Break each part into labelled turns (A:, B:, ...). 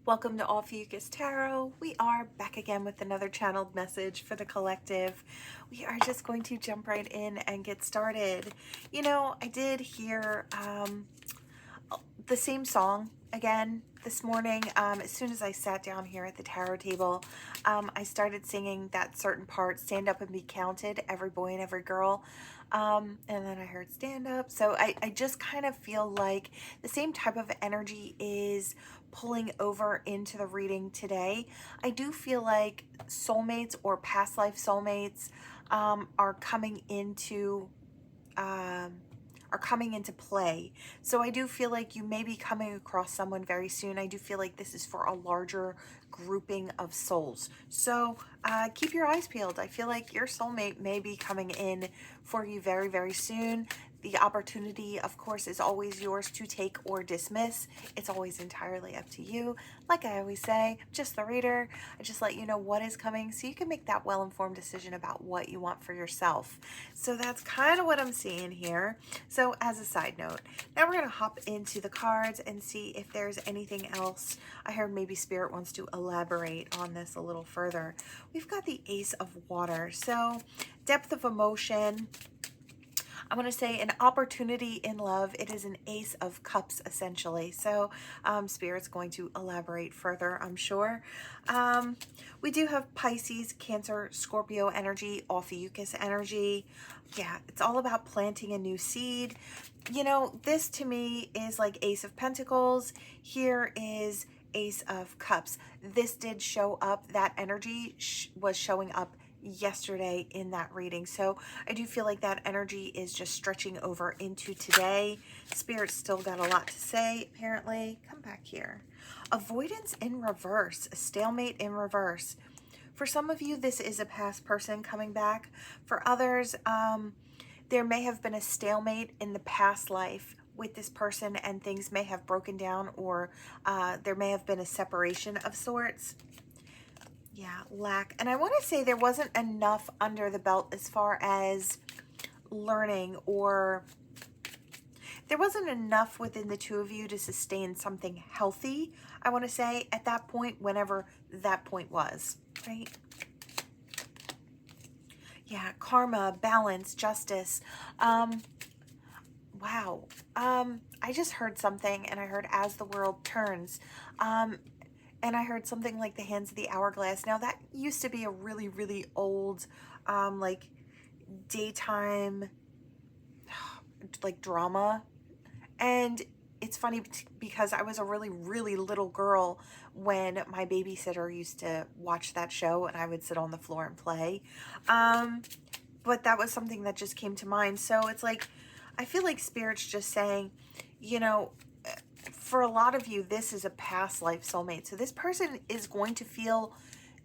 A: Welcome to Ophiuchus Tarot. We are back again with another channeled message for the collective. We are just going to jump right in and get started. You know, I did hear the same song again this morning. As soon as I sat down here at the tarot table, I started singing that certain part, stand up and be counted, every boy and every girl. And then I heard stand up. So I just kind of feel like the same type of energy is pulling over into the reading today. I do feel like soulmates or past life soulmates are coming into play. So I do feel like you may be coming across someone very soon. I do feel like this is for a larger grouping of souls. So keep your eyes peeled. I feel like your soulmate may be coming in for you very, very soon. The opportunity, of course, is always yours to take or dismiss. It's always entirely up to you. Like I always say, just the reader. I just let you know what is coming so you can make that well-informed decision about what you want for yourself. So that's kind of what I'm seeing here. So as a side note, now we're going to hop into the cards and see if there's anything else. I heard maybe Spirit wants to elaborate on this a little further. We've got the Ace of Water. So depth of emotion. I want to say an opportunity in love. It is an Ace of Cups, essentially. So Spirit's going to elaborate further, I'm sure. We do have Pisces, Cancer, Scorpio energy, Ophiuchus energy. Yeah, it's all about planting a new seed. You know, this to me is like Ace of Pentacles. Here is Ace of Cups. This did show up. That energy was showing up yesterday in that reading. So I do feel like that energy is just stretching over into today. Spirit's still got a lot to say, apparently. Come back here. Avoidance in reverse, a stalemate in reverse. For some of you, this is a past person coming back. For others, there may have been a stalemate in the past life with this person and things may have broken down, or there may have been a separation of sorts. Yeah, lack. And I want to say there wasn't enough under the belt as far as learning, or there wasn't enough within the two of you to sustain something healthy, I want to say, at that point, whenever that point was, right? Yeah, karma, balance, justice. Wow. I just heard something, and I heard as the world turns. And I heard something like the hands of the hourglass. Now that used to be a really, really old, like daytime, like drama. And it's funny because I was a really, really little girl when my babysitter used to watch that show and I would sit on the floor and play. But that was something that just came to mind. So it's like, I feel like Spirit's just saying, you know, for a lot of you, this is a past life soulmate. So this person is going to feel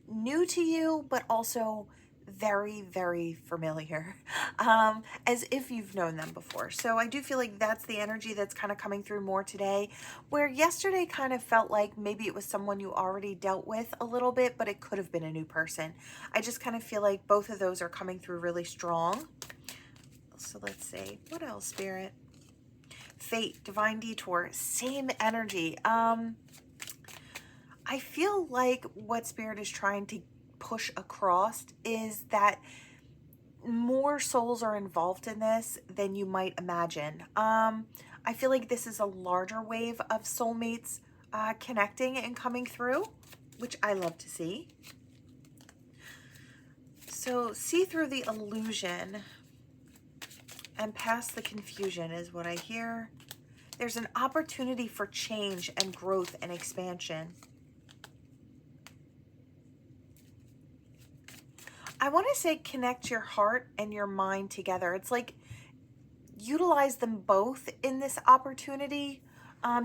A: new to you, but also very, very familiar, as if you've known them before. So I do feel like that's the energy that's kind of coming through more today, where yesterday kind of felt like maybe it was someone you already dealt with a little bit, but it could have been a new person. I just kind of feel like both of those are coming through really strong. So let's see, what else, Spirit? Fate, divine detour, same energy. I feel like what Spirit is trying to push across is that more souls are involved in this than you might imagine. I feel like this is a larger wave of soulmates connecting and coming through, which I love to see. So see through the illusion and past the confusion is what I hear. There's an opportunity for change and growth and expansion. I want to say connect your heart and your mind together. It's like utilize them both in this opportunity.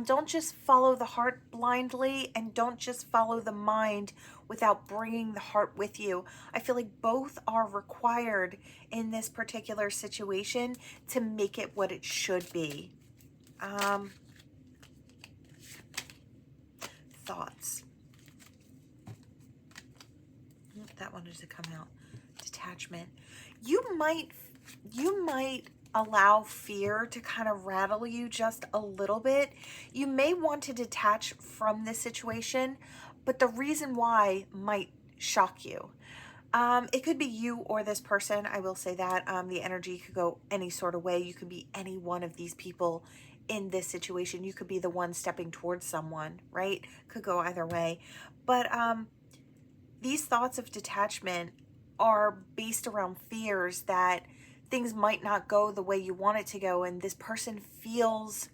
A: Don't just follow the heart blindly, and don't just follow the mind without bringing the heart with you. I feel like both are required in this particular situation to make it what it should be. Thoughts. That wanted to come out. Detachment. You might allow fear to kind of rattle you just a little bit. You may want to detach from this situation, but the reason why might shock you. It could be you or this person. I will say that the energy could go any sort of way. You could be any one of these people in this situation. You could be the one stepping towards someone, right? Could go either way. But these thoughts of detachment are based around fears that things might not go the way you want it to go, and this person feels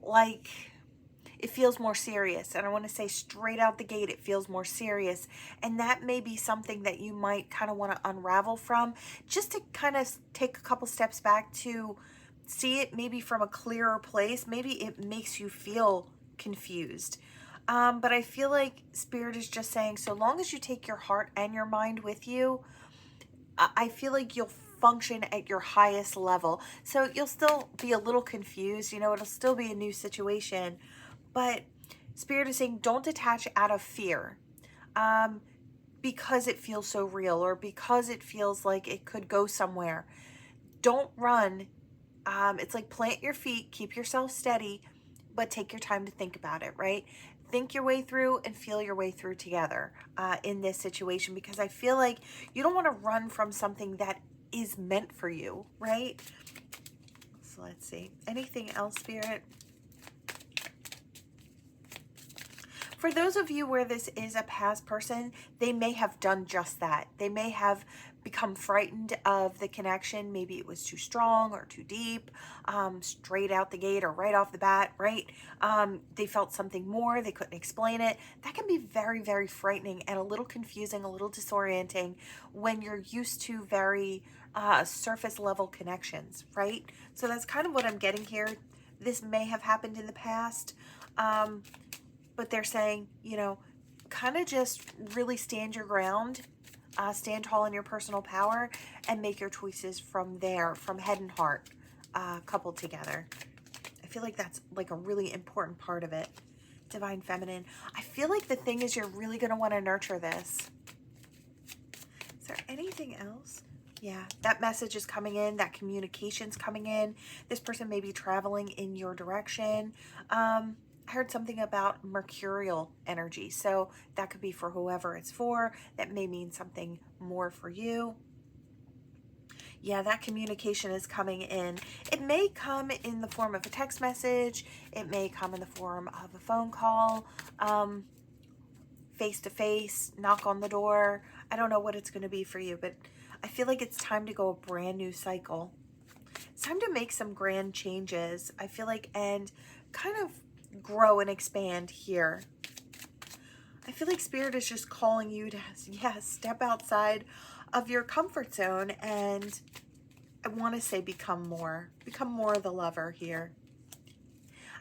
A: like it feels more serious. And I want to say straight out the gate, it feels more serious. And that may be something that you might kind of want to unravel from, just to kind of take a couple steps back to see it maybe from a clearer place. Maybe it makes you feel confused. But I feel like Spirit is just saying, so long as you take your heart and your mind with you, I feel like you'll function at your highest level. So you'll still be a little confused, you know, it'll still be a new situation, but Spirit is saying don't detach out of fear, because it feels so real, or because it feels like it could go somewhere. Don't run. It's like plant your feet, keep yourself steady, but take your time to think about it, right? Think your way through and feel your way through together in this situation, because I feel like you don't want to run from something that is meant for you, right? So let's see. Anything else, Spirit? For those of you where this is a past person, they may have done just that. They may have become frightened of the connection. Maybe it was too strong or too deep, straight out the gate or right off the bat, right? They felt something more. They couldn't explain it. That can be very, very frightening and a little confusing, a little disorienting when you're used to very surface level connections, right? So that's kind of what I'm getting here. This may have happened in the past. But they're saying, you know, kind of just really stand your ground, stand tall in your personal power, and make your choices from there, from head and heart, coupled together. I feel like that's like a really important part of it. Divine Feminine. I feel like the thing is you're really going to want to nurture this. Is there anything else? Yeah, that message is coming in. That communication's coming in. This person may be traveling in your direction. I heard something about mercurial energy, so that could be for whoever it's for. That may mean something more for you. Yeah, that communication is coming in. It may come in the form of a text message. It may come in the form of a phone call, face to face, knock on the door. I don't know what it's going to be for you, but I feel like it's time to go a brand new cycle. It's time to make some grand changes, I feel like, and kind of grow and expand here. I feel like Spirit is just calling you to, yes, step outside of your comfort zone, and I want to say become more of the lover here.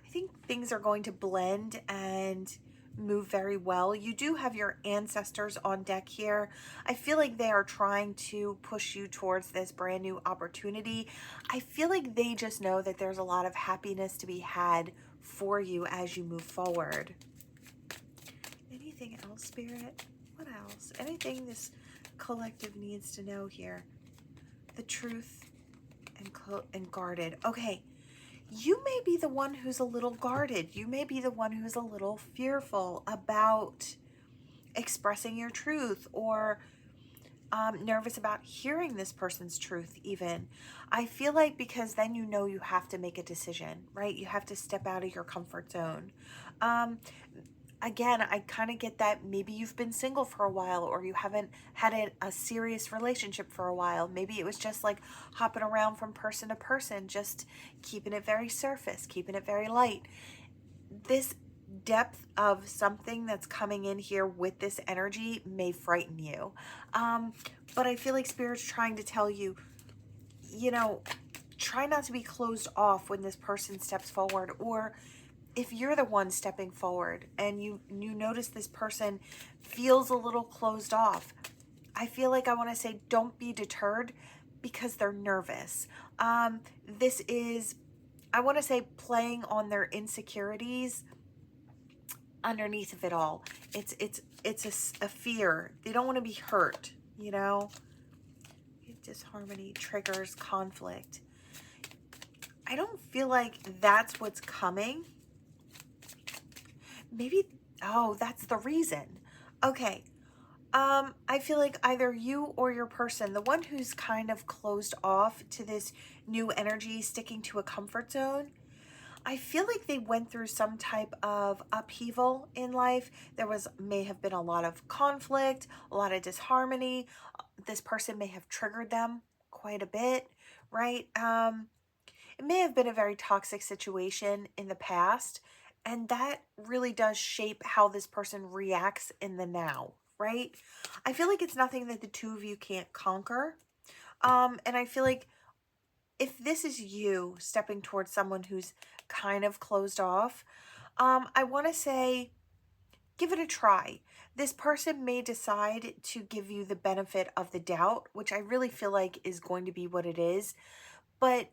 A: I think things are going to blend and move very well. You do have your ancestors on deck here. I feel like they are trying to push you towards this brand new opportunity. I feel like they just know that there's a lot of happiness to be had for you as you move forward. Anything else, Spirit? What else? Anything this collective needs to know here? The truth and guarded. Okay. You may be the one who's a little guarded. You may be the one who's a little fearful about expressing your truth, or nervous about hearing this person's truth even. I feel like because then you know you have to make a decision, right? You have to step out of your comfort zone. Again, I kind of get that maybe you've been single for a while, or you haven't had a serious relationship for a while. Maybe it was just like hopping around from person to person, just keeping it very surface, keeping it very light. This depth of something that's coming in here with this energy may frighten you. But I feel like Spirit's trying to tell you, you know, try not to be closed off when this person steps forward, or if you're the one stepping forward and you notice this person feels a little closed off, I feel like I want to say don't be deterred because they're nervous. This is, I want to say, playing on their insecurities underneath of it all. It's a fear. They don't want to be hurt, you know? Disharmony triggers conflict. I don't feel like that's what's coming. Maybe, oh, that's the reason. Okay. I feel like either you or your person, the one who's kind of closed off to this new energy, sticking to a comfort zone, I feel like they went through some type of upheaval in life. There may have been a lot of conflict, a lot of disharmony. This person may have triggered them quite a bit, right? It may have been a very toxic situation in the past, and that really does shape how this person reacts in the now, right? I feel like it's nothing that the two of you can't conquer. And I feel like if this is you stepping towards someone who's kind of closed off, I want to say give it a try. This person may decide to give you the benefit of the doubt, which I really feel like is going to be what it is, but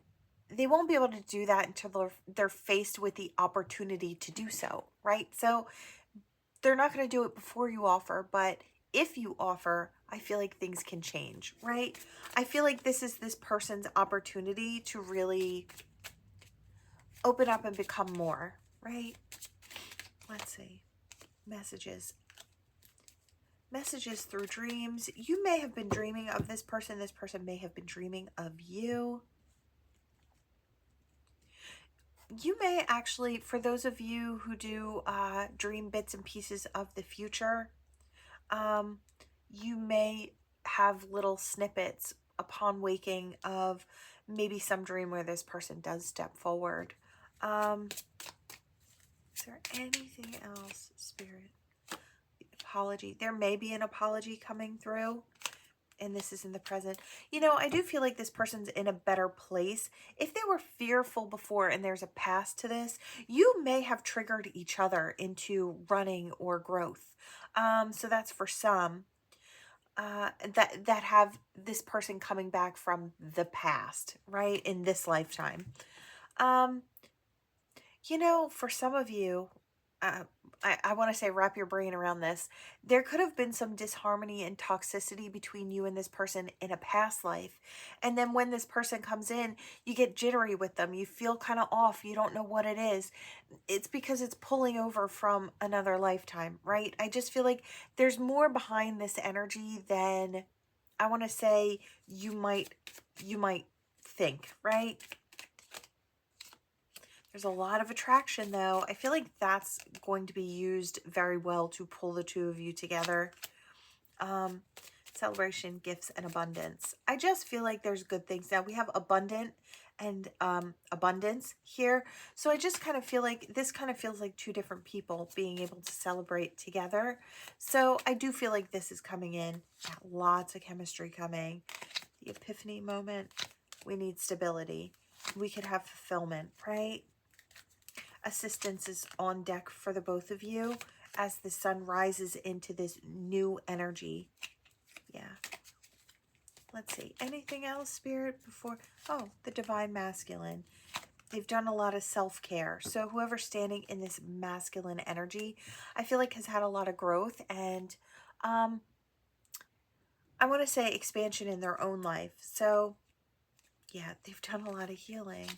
A: they won't be able to do that until they're faced with the opportunity to do so, right? So they're not going to do it before you offer, but if you offer, I feel like things can change, right? I feel like this is this person's opportunity to really open up and become more, right? Let's see. Messages. Messages through dreams. You may have been dreaming of this person. This person may have been dreaming of you. You may actually, for those of you who do dream bits and pieces of the future, you may have little snippets upon waking of maybe some dream where this person does step forward. Is there anything else, Spirit? The apology. There may be an apology coming through, and this is in the present. You know, I do feel like this person's in a better place. If they were fearful before and there's a past to this, you may have triggered each other into running or growth. So that's for some that have this person coming back from the past, right, in this lifetime. You know, for some of you, I want to say wrap your brain around this. There could have been some disharmony and toxicity between you and this person in a past life. And then when this person comes in, you get jittery with them. You feel kind of off. You don't know what it is. It's because it's pulling over from another lifetime, right? I just feel like there's more behind this energy than I want to say you might think, right? There's a lot of attraction, though. I feel like that's going to be used very well to pull the two of you together. Celebration, gifts, and abundance. I just feel like there's good things. Now, we have abundant and abundance here. So I just kind of feel like this kind of feels like two different people being able to celebrate together. So I do feel like this is coming in. Yeah, lots of chemistry coming. The epiphany moment. We need stability. We could have fulfillment, right? Assistance is on deck for the both of you as the sun rises into this new energy. Yeah. Let's see. Anything else, Spirit, before? Oh, the divine masculine. They've done a lot of self-care. So whoever's standing in this masculine energy, I feel like has had a lot of growth and I want to say expansion in their own life. So yeah, they've done a lot of healing.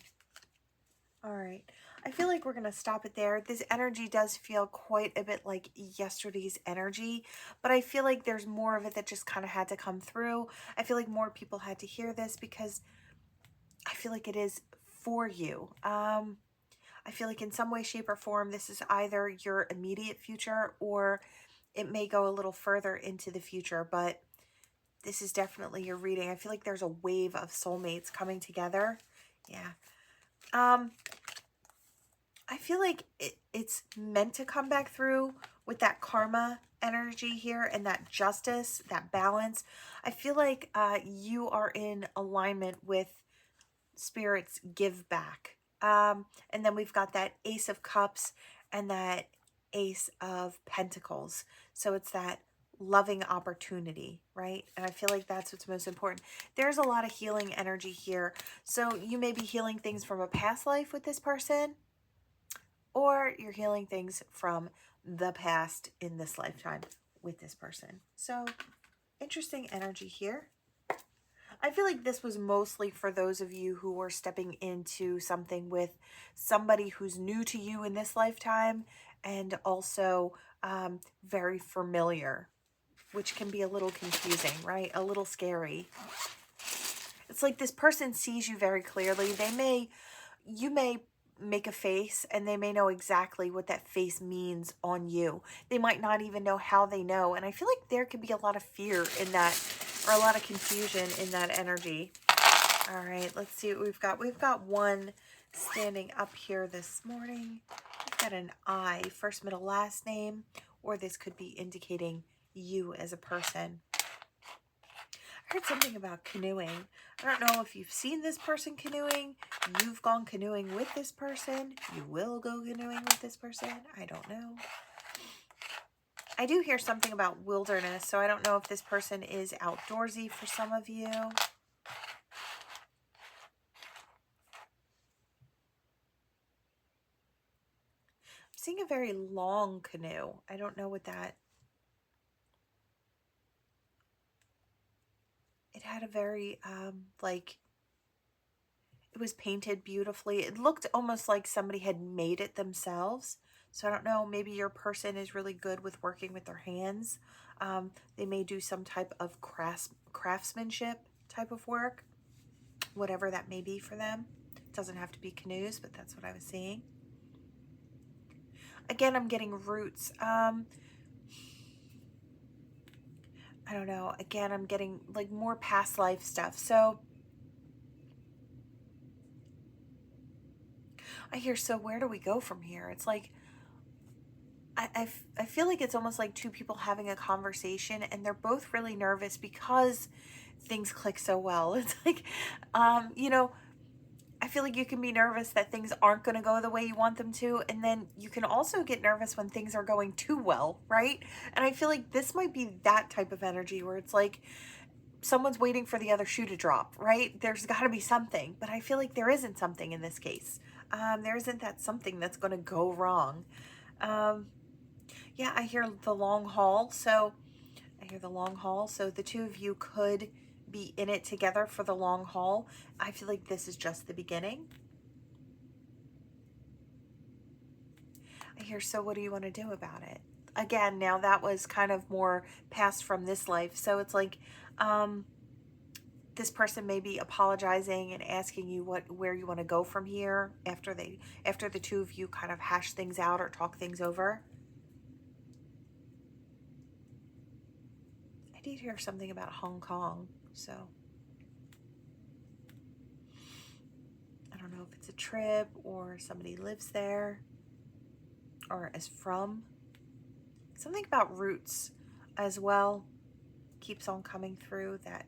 A: All right. I feel like we're going to stop it there. This energy does feel quite a bit like yesterday's energy, but I feel like there's more of it that just kind of had to come through. I feel like more people had to hear this because I feel like it is for you. I feel like in some way, shape, or form, this is either your immediate future or it may go a little further into the future, but this is definitely your reading. I feel like there's a wave of soulmates coming together. Yeah. I feel like it's meant to come back through with that karma energy here and that justice, that balance. I feel like you are in alignment with Spirit's give back. And then we've got that Ace of Cups and that Ace of Pentacles. So it's that loving opportunity, right? And I feel like that's what's most important. There's a lot of healing energy here. So you may be healing things from a past life with this person, or you're healing things from the past in this lifetime with this person. So interesting energy here. I feel like this was mostly for those of you who were stepping into something with somebody who's new to you in this lifetime, and also very familiar, which can be a little confusing, right? A little scary. It's like this person sees you very clearly. You may make a face and they may know exactly what that face means on you. They might not even know how they know. And I feel like there could be a lot of fear in that, or a lot of confusion in that energy. All right, let's see what we've got. We've got one standing up here this morning. We've got an I, first, middle, last name, or this could be indicating you as a person. I heard something about canoeing. I don't know if you've seen this person canoeing. You've gone canoeing with this person. You will go canoeing with this person. I don't know. I do hear something about wilderness, so I don't know if this person is outdoorsy for some of you. I'm seeing a very long canoe. I don't know what that... It had a very, like, it was painted beautifully. It looked almost like somebody had made it themselves. So I don't know, maybe your person is really good with working with their hands. They may do some type of craftsmanship type of work, whatever that may be for them. It doesn't have to be canoes, but that's what I was seeing. Again, I'm getting roots. I don't know. Again, I'm getting like more past life stuff. So I hear, so where do we go from here? It's like, I feel like it's almost like two people having a conversation and they're both really nervous because things click so well. It's like, you know, I feel like you can be nervous that things aren't going to go the way you want them to. And then you can also get nervous when things are going too well, right? And I feel like this might be that type of energy where it's like someone's waiting for the other shoe to drop, right? There's got to be something, but I feel like there isn't something in this case. There isn't that something that's going to go wrong. Yeah, I hear the long haul. So I hear the long haul. So the two of you could be in it together for the long haul. I feel like this is just the beginning. I hear, so what do you want to do about it? Again, now that was kind of more past from this life. So it's like, this person may be apologizing and asking you where you want to go from here after the two of you kind of hash things out or talk things over. I did hear something about Hong Kong, so I don't know if it's a trip or somebody lives there or is from. Something about roots as well keeps on coming through, that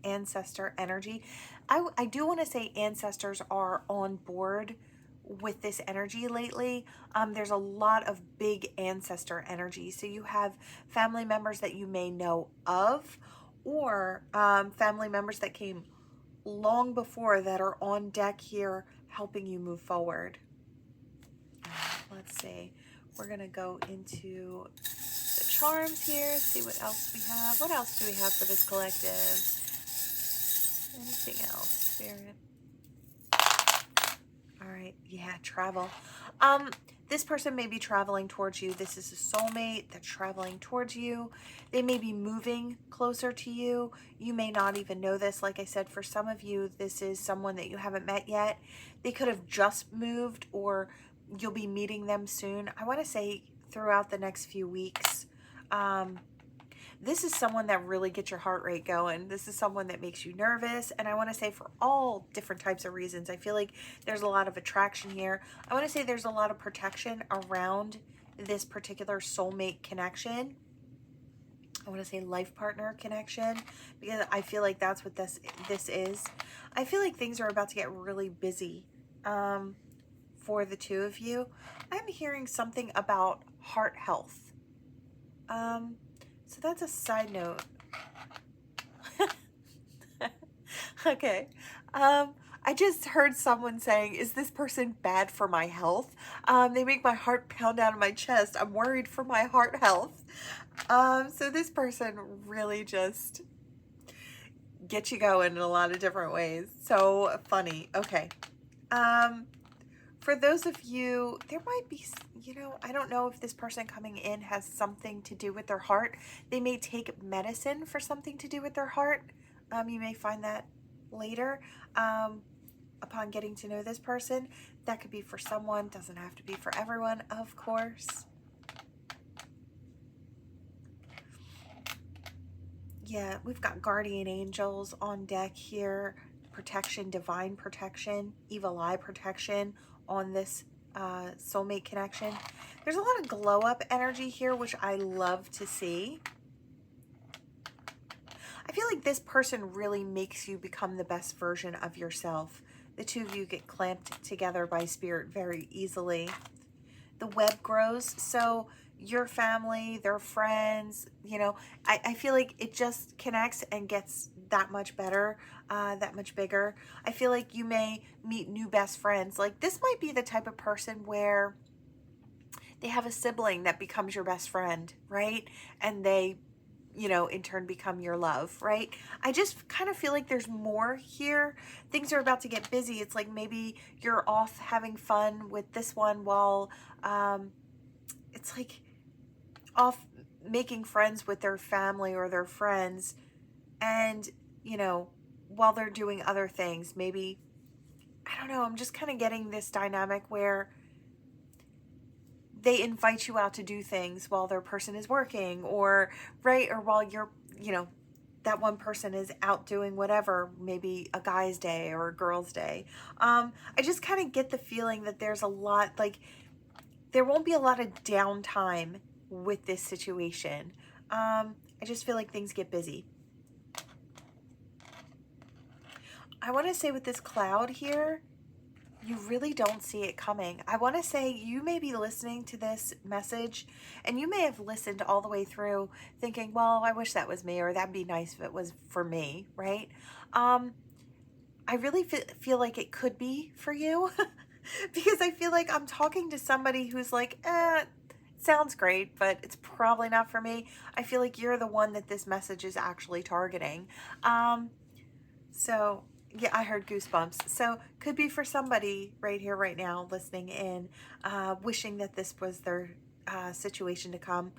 A: ancestor energy. I do want to say ancestors are on board with this energy lately. There's a lot of big ancestor energy. So you have family members that you may know of, or family members that came long before that are on deck here helping you move forward. Let's see. We're going to go into the charms here, see what else we have. What else do we have for this collective? Anything else, Spirit? All right, yeah, travel. This person may be traveling towards you. This is a soulmate that's traveling towards you. They may be moving closer to you. You may not even know this. Like I said, for some of you, this is someone that you haven't met yet. They could have just moved, or you'll be meeting them soon. I want to say throughout the next few weeks. This is someone that really gets your heart rate going. This is someone that makes you nervous. And I want to say for all different types of reasons. I feel like there's a lot of attraction here. I want to say there's a lot of protection around this particular soulmate connection. I want to say life partner connection, because I feel like that's what this is. I feel like things are about to get really busy for the two of you. I'm hearing something about heart health. So that's a side note. Okay. I just heard someone saying, is this person bad for my health? They make my heart pound out of my chest. I'm worried for my heart health. So this person really just get you going in a lot of different ways. So funny. Okay. For those of you, there might be, you know, I don't know if this person coming in has something to do with their heart. They may take medicine for something to do with their heart. You may find that later upon getting to know this person. That could be for someone, doesn't have to be for everyone, of course. Yeah, we've got guardian angels on deck here. Protection, divine protection, evil eye protection on this soulmate connection. There's a lot of glow up energy here, which I love to see. I feel like this person really makes you become the best version of yourself. The two of you get clamped together by spirit very easily. The web grows, so your family, their friends, you know, I feel like it just connects and gets that much better, that much bigger. I feel like you may meet new best friends. Like this might be the type of person where they have a sibling that becomes your best friend, right? And they, you know, in turn become your love, right? I just kind of feel like there's more here. Things are about to get busy. It's like maybe you're off having fun with this one while it's like off making friends with their family or their friends, and you know, while they're doing other things. Maybe, I don't know, I'm just kind of getting this dynamic where they invite you out to do things while their person is working, or right, or while you're, you know, that one person is out doing whatever, maybe a guy's day or a girl's day. I just kind of get the feeling that there's a lot, like there won't be a lot of downtime with this situation. I just feel like things get busy. I want to say with this cloud here, you really don't see it coming. I want to say you may be listening to this message and you may have listened all the way through thinking, well, I wish that was me, or that'd be nice if it was for me, right? I really feel like it could be for you because I feel like I'm talking to somebody who's like, sounds great, but it's probably not for me. I feel like you're the one that this message is actually targeting. So yeah, I heard goosebumps. So could be for somebody right here, right now, listening in, wishing that this was their situation to come.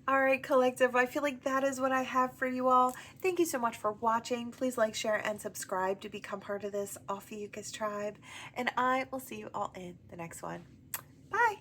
A: All right, collective, I feel like that is what I have for you all. Thank you so much for watching. Please like, share, and subscribe to become part of this Ophiuchus tribe. And I will see you all in the next one. Bye.